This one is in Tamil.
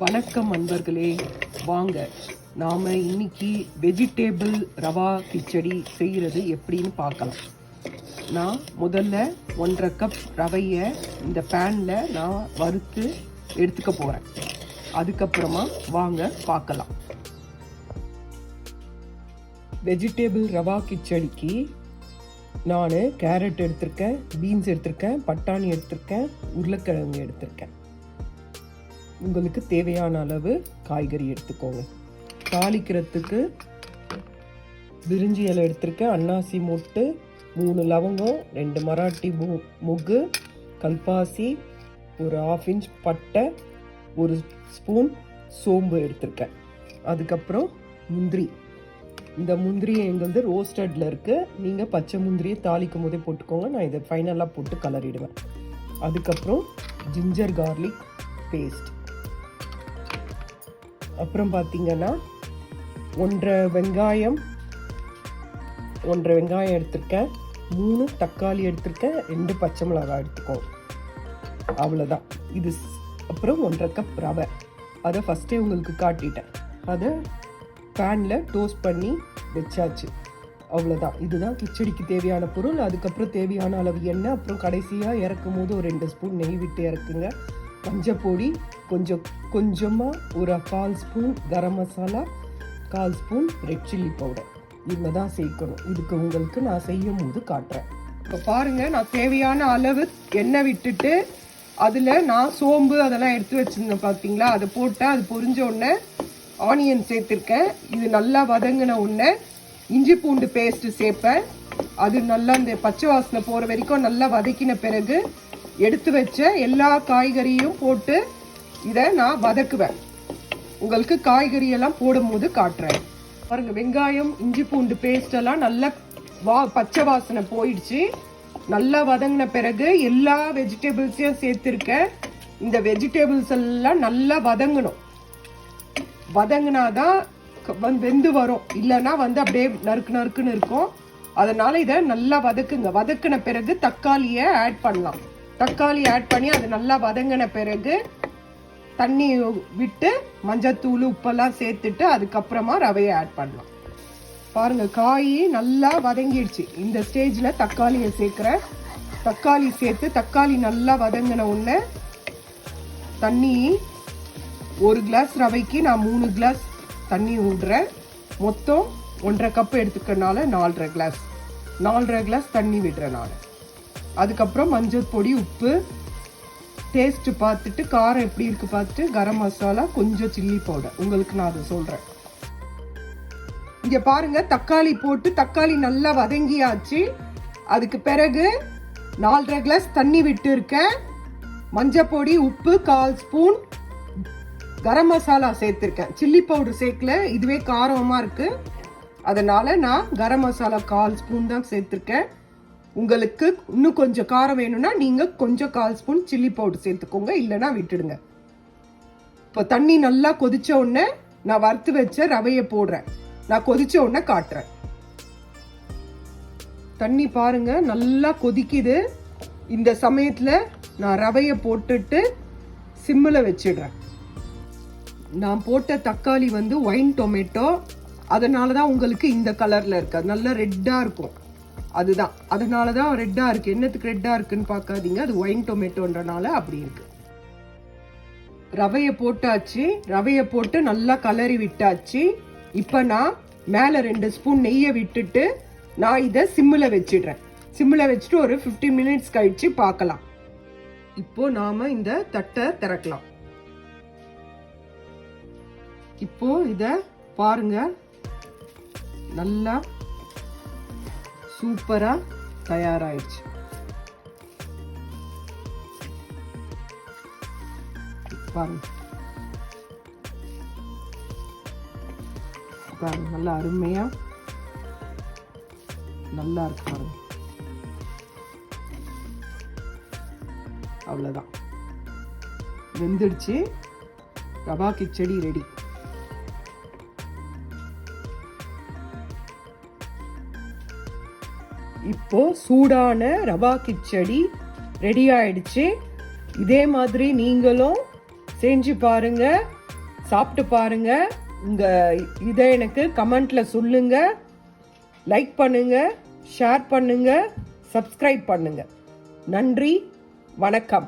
வணக்கம் நண்பர்களே, வாங்க நாம் இன்னைக்கு வெஜிடேபிள் ரவா கிச்சடி செய்கிறது எப்படின்னு பார்க்கலாம். நான் முதல்ல 1.5 கப் ரவையை இந்த பேனில் நான் வறுத்து எடுத்துக்க போகிறேன். அதுக்கப்புறமா வாங்க பார்க்கலாம். வெஜிடேபிள் ரவா கிச்சடிக்கு நான் கேரட் எடுத்திருக்கேன், பீன்ஸ் எடுத்திருக்கேன், பட்டாணி எடுத்திருக்கேன், உருளைக்கிழங்கு எடுத்திருக்கேன். உங்களுக்கு தேவையான அளவு காய்கறி எடுத்துக்கோங்க. தாளிக்கிறதுக்கு பிரிஞ்சி இலை எடுத்திருக்கேன், அன்னாசி மொட்டு, 3 லவங்கம், 2 மராட்டி முகு, கல்பாசி, ஒரு 1/2 இன்ச் பட்டை, 1 ஸ்பூன் சோம்பு எடுத்திருக்கேன். அதுக்கப்புறம் முந்திரி. இந்த முந்திரி எங்களது ரோஸ்டடில் இருக்குது. நீங்கள் பச்சை முந்திரியை தாளிக்கும் போதே போட்டுக்கோங்க. நான் இதை ஃபைனலாக போட்டு கலரிடுவேன். அதுக்கப்புறம் ஜிஞ்சர் கார்லிக் பேஸ்ட். அப்புறம் பார்த்தீங்கன்னா 1.5 வெங்காயம் எடுத்திருக்கேன், 3 தக்காளி எடுத்திருக்கேன், 2 பச்சை மிளகாய் எடுத்துக்கோங்க. அவ்வளோதான் இது. அப்புறம் 1.5 கப் ரவை, அதை ஃபஸ்ட்டே உங்களுக்கு காட்டிட்டேன். அதை பேனில் டோஸ்ட் பண்ணி வச்சாச்சு. அவ்வளோதான். இதுதான் கிச்சடிக்கு தேவையான பொருள். அதுக்கப்புறம் தேவையான அளவு எண்ணெய். அப்புறம் கடைசியாக இறக்கும் போது ஒரு 2 ஸ்பூன் நெய் விட்டு இறக்குங்க. மஞ்சப்பொடி கொஞ்சமாக ஒரு 1/4 spoon, garam masala 1/4 spoon, red chilli powder. இதை தான் சேர்க்கணும். இதுக்கு உங்களுக்கு நான் செய்யும் போது காட்டுறேன். இப்போ பாருங்கள், நான் தேவையான அளவு எண்ணெய் விட்டுட்டு அதில் நான் சோம்பு அதெல்லாம் எடுத்து வச்சுருந்தேன் பார்த்தீங்களா, அதை போட்டேன். அது பொரிஞ்ச உடனே ஆனியன் சேர்த்துருக்கேன். இது நல்லா வதங்கின உடனே இஞ்சி பூண்டு பேஸ்ட்டு சேர்ப்பேன். அது நல்லா இந்த பச்சை வாசனை போகிற வரைக்கும் நல்லா வதக்கின பிறகு எடுத்து வச்ச எல்லா காய்கறியும் போட்டு இதை நான் வதக்குவேன். உங்களுக்கு காய்கறியெல்லாம் போடும்போது காட்டுறேன். பாருங்க, வெங்காயம் இஞ்சி பூண்டு பேஸ்டெல்லாம் நல்லா பச்சை வாசனை போயிடுச்சு. நல்லா வதங்கின பிறகு எல்லா வெஜிடபிள்ஸையும் சேர்த்துருக்கேன். இந்த வெஜிடபிள்ஸ் எல்லாம் நல்லா வதங்கணும். வதங்கினாதான் வெந்து வரும், இல்லைன்னா அப்படியே நறுக்குன்னு இருக்கும். அதனால இதை நல்லா வதக்குங்க. வதக்கின பிறகு தக்காளியை ஆட் பண்ணலாம். தக்காளி ஆட் பண்ணி அது நல்லா வதங்கின பிறகு தண்ணி விட்டு மஞ்சத்தூள் உப்பெல்லாம் சேர்த்துட்டு அதுக்கப்புறமா ரவையை ஆட் பண்ணலாம். பாருங்க, காய் நல்லா வதங்கிடுச்சு. இந்த ஸ்டேஜில் தக்காளியை சேர்க்குறேன். தக்காளி சேர்த்து தக்காளி நல்லா வதங்கின உடனே தண்ணி 1 கிளாஸ் ரவைக்கு நான் 3 கிளாஸ் தண்ணி விடுறேன். மொத்தம் 1.5 கப் எடுத்துக்கிறனால 4.5 கிளாஸ் தண்ணி விடுறேன் நான். அதுக்கப்புறம் மஞ்சள் பொடி, உப்பு, டேஸ்ட்டு பார்த்துட்டு காரம் எப்படி இருக்குது பார்த்துட்டு கரம் மசாலா, கொஞ்சம் சில்லி பவுடர். உங்களுக்கு நான் அதை சொல்கிறேன். இங்கே பாருங்கள், தக்காளி போட்டு தக்காளி நல்லா வதங்கியாச்சு. அதுக்கு பிறகு 4.5 கிளாஸ் தண்ணி விட்டு இருக்கேன். மஞ்சள் பொடி, உப்பு 1/4 ஸ்பூன், கரம் மசாலா சேர்த்துருக்கேன். சில்லி பவுடர் சேர்க்கல, இதுவே காரமாக இருக்குது. அதனால் நான் கரம் மசாலா 1/4 ஸ்பூன் தான் சேர்த்துருக்கேன். உங்களுக்கு இன்னும் கொஞ்சம் காரம் வேணும்னா நீங்கள் கொஞ்சம் 1/4 ஸ்பூன் சில்லி பவுடர் சேர்த்துக்கோங்க, இல்லைன்னா விட்டுடுங்க. இப்போ தண்ணி நல்லா கொதிச்ச உடனே நான் வறுத்து வச்ச ரவையை போடுறேன். நான் கொதிச்ச உடனே காட்டுறேன். தண்ணி பாருங்க நல்லா கொதிக்குது. இந்த சமயத்தில் நான் ரவையை போட்டுட்டு சிம்மில் வச்சிடுறேன். நான் போட்ட தக்காளி ஒயின் டொமேட்டோ, அதனால தான் உங்களுக்கு இந்த கலரில் இருக்குது. நல்லா ரெட்டாக இருக்கும். அதுதான், அதனால தான் ரெட்டாக இருக்குது. என்னத்துக்கு ரெட்டாக இருக்குன்னு பார்க்காதீங்க, அது ஒயின் டொமேட்டோன்றனால அப்படி இருக்கு. ரவையை போட்டாச்சு. ரவையை போட்டு நல்லா கலரி விட்டாச்சு. இப்போ நான் மேலே 2 ஸ்பூன் நெய்யை விட்டுட்டு நான் இதை சிம்மில் வச்சிடுறேன். சிம்மில் வச்சுட்டு ஒரு 15 மினிட்ஸ் கழிச்சு பார்க்கலாம். இப்போ நாம இந்த தட்டை திறக்கலாம். இப்போ இதை பாருங்க, நல்லா சூப்பரா தயாராயிடுச்சு. பாருங்க நல்லா அருமையா நல்லா இருக்கு. பாருங்க, அவ்வளவுதான், வெந்துடுச்சு. ரவா கிச்சடி ரெடி. இப்போ சூடான ரவா கிச்சடி ரெடி ஆயிடுச்சு. இதே மாதிரி நீங்களும் செஞ்சு பாருங்க, சாப்பிட்டு பாருங்க. இதை எனக்கு கமெண்ட்ல சொல்லுங்க. லைக் பண்ணுங்க, ஷேர் பண்ணுங்க, சப்ஸ்கிரைப் பண்ணுங்க. நன்றி, வணக்கம்.